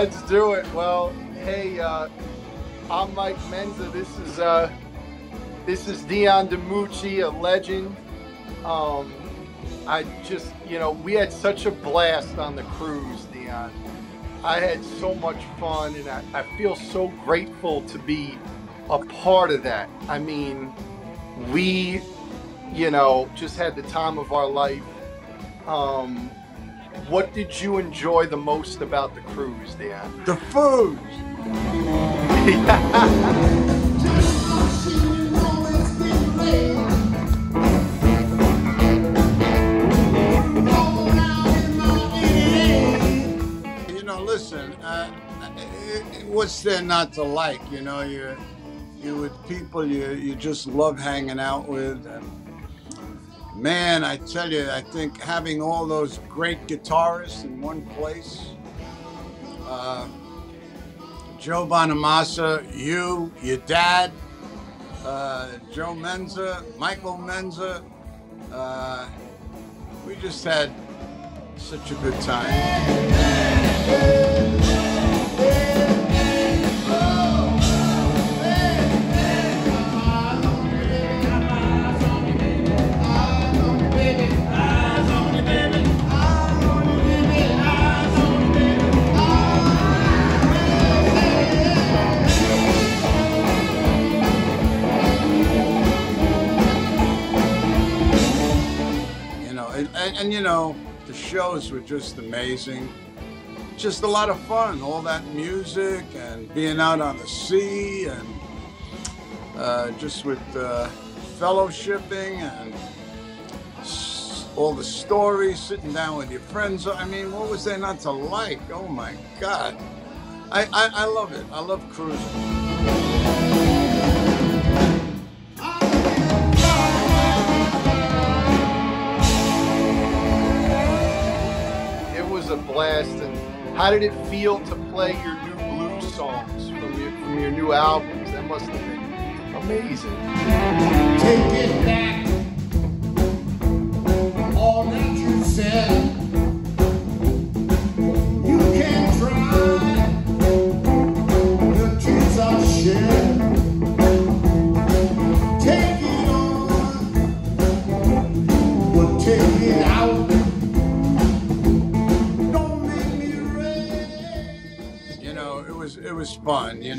Let's do it. Well, hey, I'm Mike Menza. This is Dion DiMucci, a legend. I just, we had such a blast on the cruise, Dion. I had so much fun, and I feel so grateful to be a part of that. I mean, we, just had the time of our life. What did you enjoy the most about the cruise, Dan? The food. Listen, what's there not to like? You're with people you just love hanging out with. And man, I tell you, I think having all those great guitarists in one place, Joe Bonamassa, your dad, Joe Menza, Michael Menza, we just had such a good time. And the shows were just amazing. Just a lot of fun, all that music and being out on the sea and just with fellowshipping and all the stories, sitting down with your friends. I mean, what was there not to like? Oh my God. I love it. I love cruising. A blast. And how did it feel to play your new blues songs from your new albums? That must have been amazing. Take it back, all that you said. You can try, the tears are shed. Take it on, but take it out. It was fun, it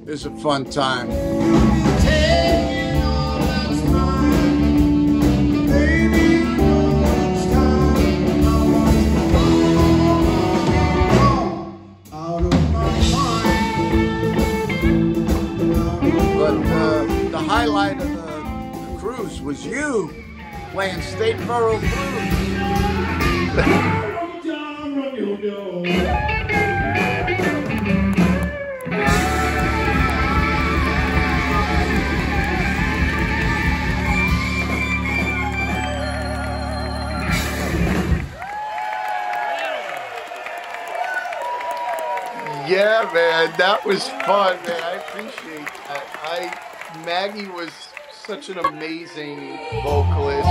was a fun time. But the highlight of the cruise was you playing Statesboro blues. Yeah, man, that was fun, man. I appreciate that. Maggie was such an amazing vocalist.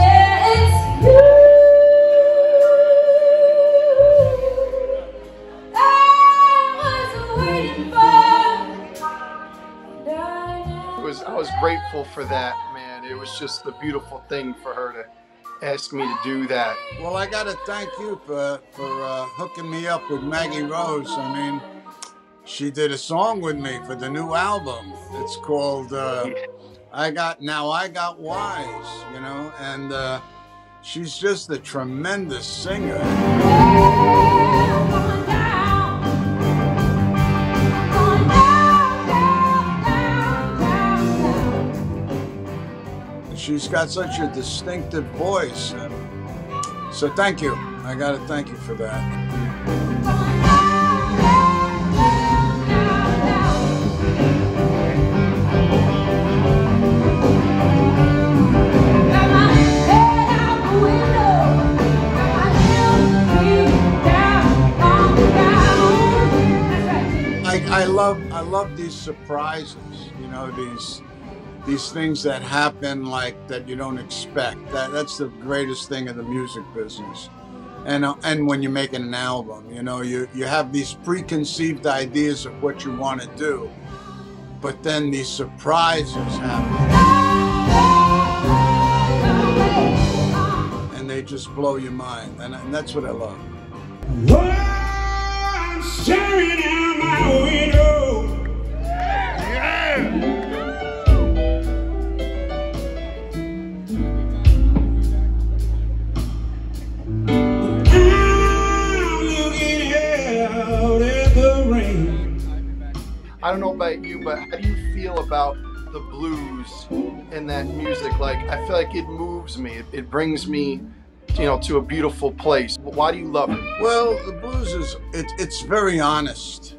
I was grateful for that, man. It was just a beautiful thing for her to ask me to do that. Well, I got to thank you for hooking me up with Maggie Rose. I mean, she did a song with me for the new album. It's called I Got Wise, and she's just a tremendous singer. She's got such a distinctive voice. So thank you. I got to thank you for that. I love these surprises, these things that happen like that you don't expect. That's the greatest thing in the music business. And when you're making an album, you know, you have these preconceived ideas of what you want to do, but then these surprises happen, and they just blow your mind, and that's what I love. Oh, I'm staring out my window. I don't know about you, but how do you feel about the blues and that music? Like, I feel like it moves me. It brings me, you know, to a beautiful place. Why do you love it? Well, the blues is, it's very honest.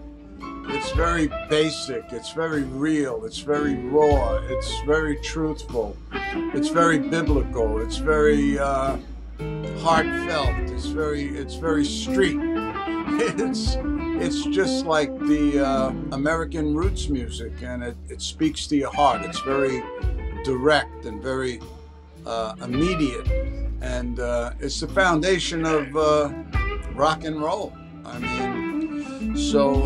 It's very basic. It's very real. It's very raw. It's very truthful. It's very biblical. It's very heartfelt. It's very street. It's just like the American roots music, and it speaks to your heart. It's very direct and very immediate, and it's the foundation of rock and roll. I mean, so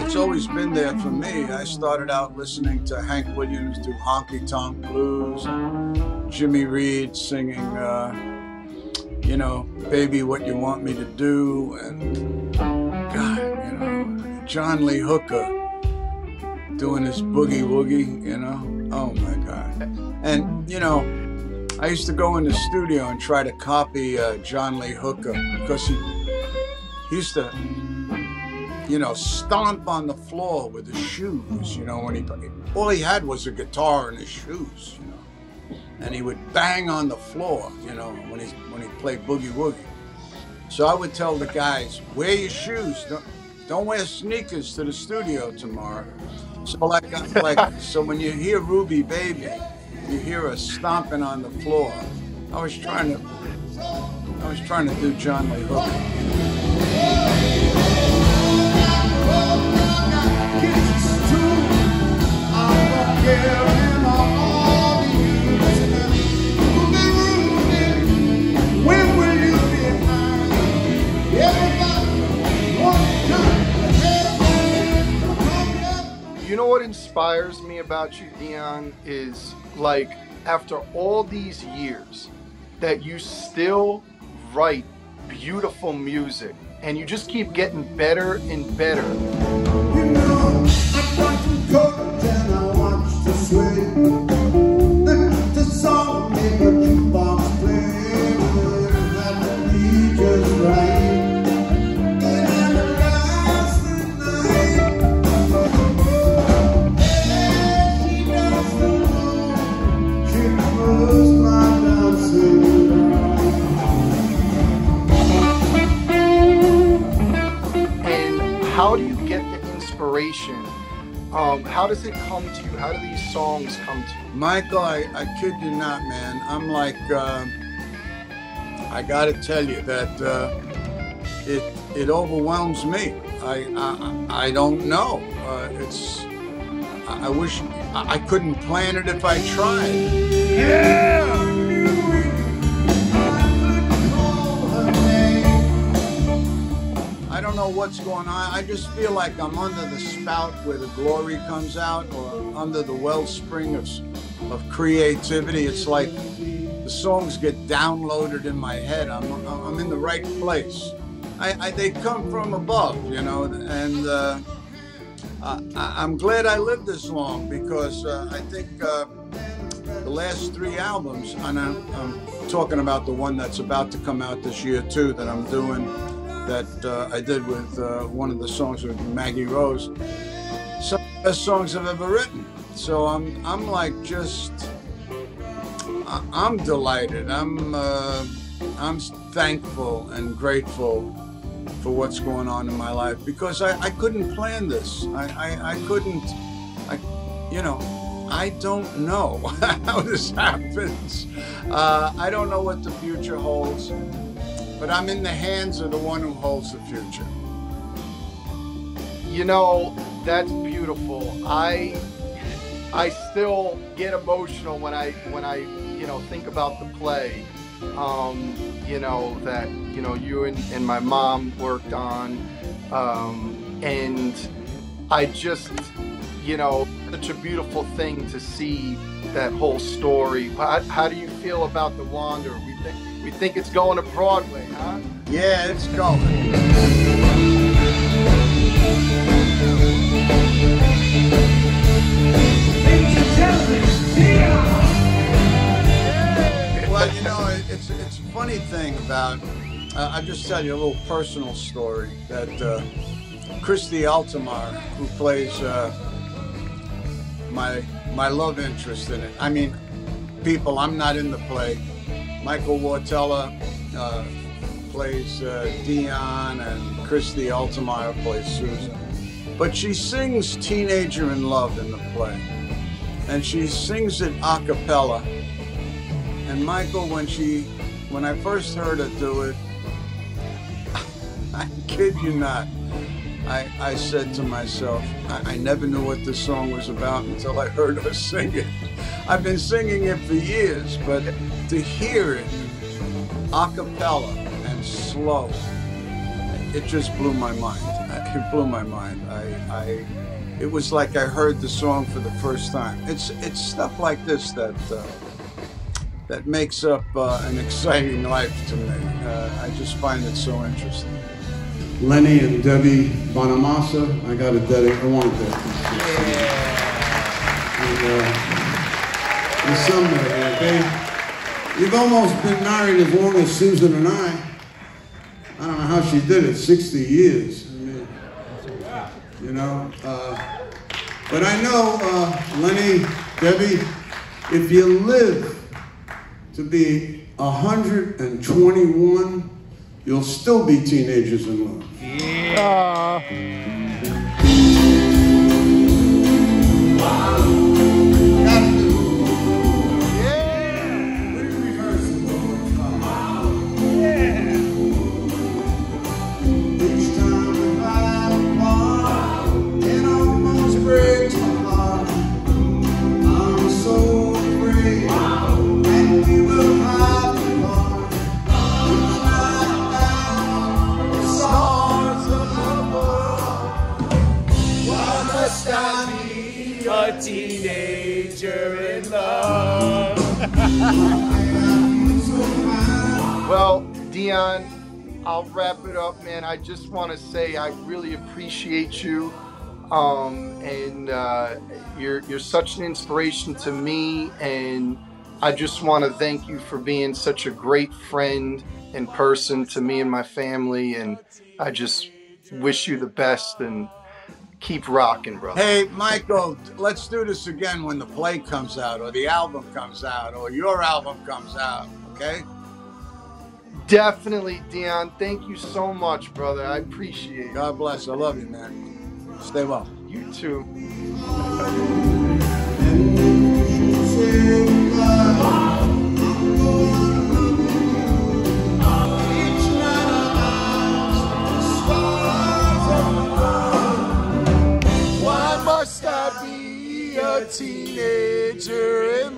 it's always been there for me. I started out listening to Hank Williams do Honky Tonk Blues, and Jimmy Reed singing, you know, Baby What You Want Me to Do, and God, you know, John Lee Hooker doing his boogie woogie, you know, oh my God. And, you know, I used to go in the studio and try to copy John Lee Hooker, because he used to, you know, stomp on the floor with his shoes, you know, when all he had was a guitar and his shoes, you know, and he would bang on the floor, you know, when he played boogie woogie. So I would tell the guys, wear your shoes, don't wear sneakers to the studio tomorrow. So so when you hear Ruby Baby, you hear us stomping on the floor. I was trying to do John Lee Hooker. You know what inspires me about you, Dion, is like, after all these years, that you still write beautiful music and you just keep getting better and better. You know, I brought some Koch and I watched the sway. The song made the jukebox play, and that be just right. How do you get the inspiration? How does it come to you? How do these songs come to you? Michael, I kid you not, man. I'm like, I gotta tell you that it overwhelms me. I don't know. I wish I couldn't plan it if I tried. Yeah! I don't know what's going on. I just feel like I'm under the spout where the glory comes out, or under the wellspring of creativity. It's like the songs get downloaded in my head. I'm in the right place. They come from above, you know, and I'm glad I lived this long, because I think the last 3 albums, and I'm talking about the one that's about to come out this year too, that I'm doing, that I did with one of the songs with Maggie Rose, some of the best songs I've ever written. So I'm like, just, I'm delighted. I'm thankful and grateful for what's going on in my life, because I couldn't plan this. I couldn't, you know, I don't know how this happens. I don't know what the future holds. But I'm in the hands of the one who holds the future. You know, that's beautiful. I still get emotional when I you know, think about the play. you know, that, you know, you and my mom worked on. And I just, you know, such a beautiful thing to see that whole story. How do you feel about The Wanderer? We think it's going to Broadway, huh? Yeah, it's going. Well, you know, it's a funny thing about, I'll just tell you a little personal story that Christy Altamar, who plays my love interest in it. I mean, people, I'm not in the play. Michael Wartella plays Dion, and Christy Altamar plays Susan. But she sings Teenager in Love in the play. And she sings it a cappella. And Michael, when I first heard her do it, I kid you not, I said to myself, I never knew what this song was about until I heard her sing it. I've been singing it for years, but to hear it a cappella and slow, it just blew my mind. It blew my mind. It was like I heard the song for the first time. It's stuff like this that makes up an exciting life to me. I just find it so interesting. Lenny and Debbie Bonamassa, I got to dedicate. I want to dedicate. Yeah. And someday, okay? You've almost been married as long as Susan and I. I don't know how she did it, 60 years. I mean, you know. But I know, Lenny, Debbie, if you live to be 121, you'll still be teenagers in love. Yeah. A teenager in love. Well, Dion, I'll wrap it up, man. I just want to say I really appreciate you, and you're such an inspiration to me, and I just want to thank you for being such a great friend in person to me and my family, and I just wish you the best and keep rocking, brother. Hey, Michael, let's do this again when the play comes out, or the album comes out, or your album comes out, okay? Definitely, Dion. Thank you so much, brother. I appreciate it. God bless. I love you, man. Stay well. You too. Why must I be a teenager in